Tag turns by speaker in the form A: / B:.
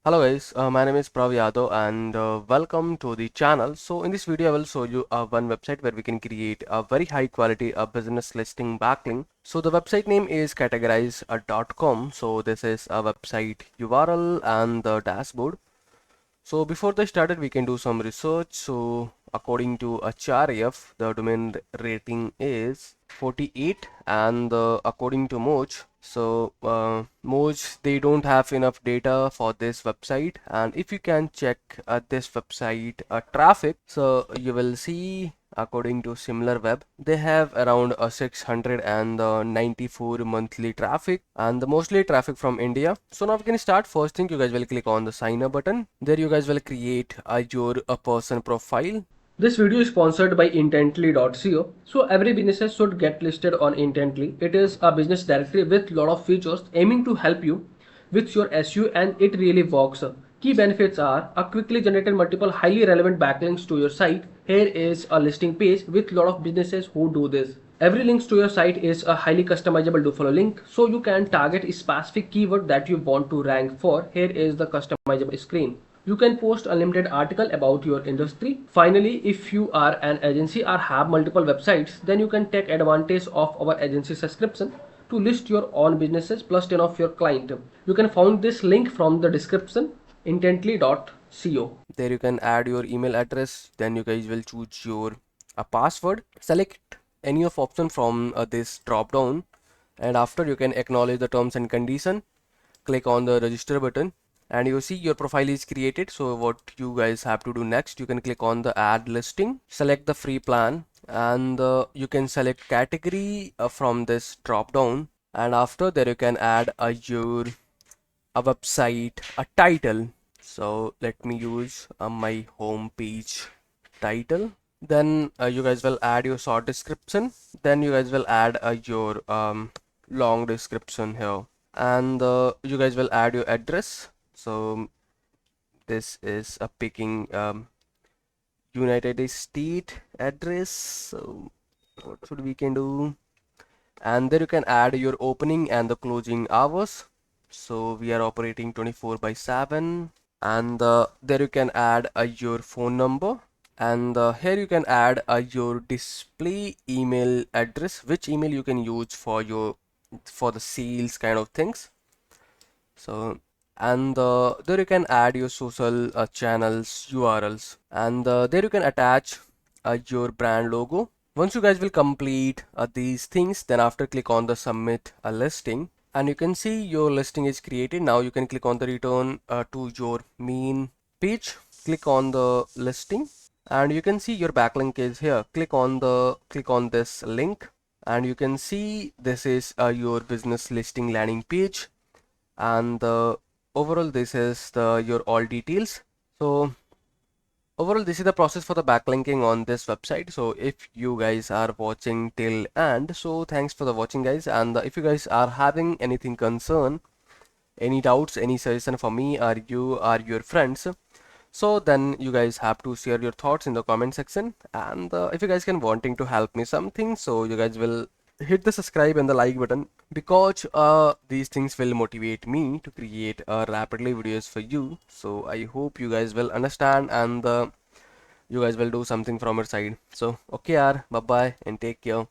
A: Hello guys, my name is Prav Yadav and welcome to the channel. So in this video I will show you one website where we can create a very high quality business listing backlink. So the website name is categorize.com. So this is a website URL and the dashboard. So before they started, we can do some research. So according to HRF, the domain rating is 48, and according to Moj, Moj they don't have enough data for this website. And if you can check this website traffic, so you will see according to similar web they have around 694 monthly traffic, and the mostly traffic from India. So now we can start. First thing, you guys will click on the sign up button. There you guys will create your person profile. This video is sponsored by intently.co. So every business should get listed on Intently. It is a business directory with lot of features aiming to help you with your SEO, and it really works. Key benefits are a quickly generated multiple highly relevant backlinks to your site. Here is a listing page with lot of businesses who do this. Every link to your site is a highly customizable do follow link, so you can target a specific keyword that you want to rank for. Here is the customizable screen. You can post unlimited article about your industry. Finally, if you are an agency or have multiple websites, then you can take advantage of our agency subscription to list your own businesses plus 10 of your client. You can find this link from the description intently.co. There you can add your email address. Then you guys will choose your password. Select any of option from this drop down, and after you can acknowledge the terms and condition. Click on the register button and you see your profile is created. So what you guys have to do next, you can click on the add listing, select the free plan, and you can select category from this drop down, and after there you can add your a website a title. So let me use my home page title. Then you guys will add your short description. Then you guys will add your long description here, and you guys will add your address. So this is a picking United States address. So what should we can do? And there you can add your opening and the closing hours. So we are operating 24/7, and there you can add your phone number, and here you can add your display email address, which email you can use for your for the sales kind of things. So and there you can add your social channels URLs, and there you can attach your brand logo. Once you guys will complete these things, then after click on the submit a listing, and you can see your listing is created. Now you can click on the return to your main page. Click on the listing and you can see your backlink is here. Click on this link and you can see this is your business listing landing page, and overall this is your all details. So overall this is the process for the backlinking on this website. So if you guys are watching till end, so thanks for the watching guys, and if you guys are having anything concern, any doubts, any suggestion for me or you or your friends, so then you guys have to share your thoughts in the comment section. And if you guys can wanting to help me something, so you guys will hit the subscribe and the like button, because these things will motivate me to create rapidly videos for you. So I hope you guys will understand, and you guys will do something from your side. So okay yaar, bye bye and take care.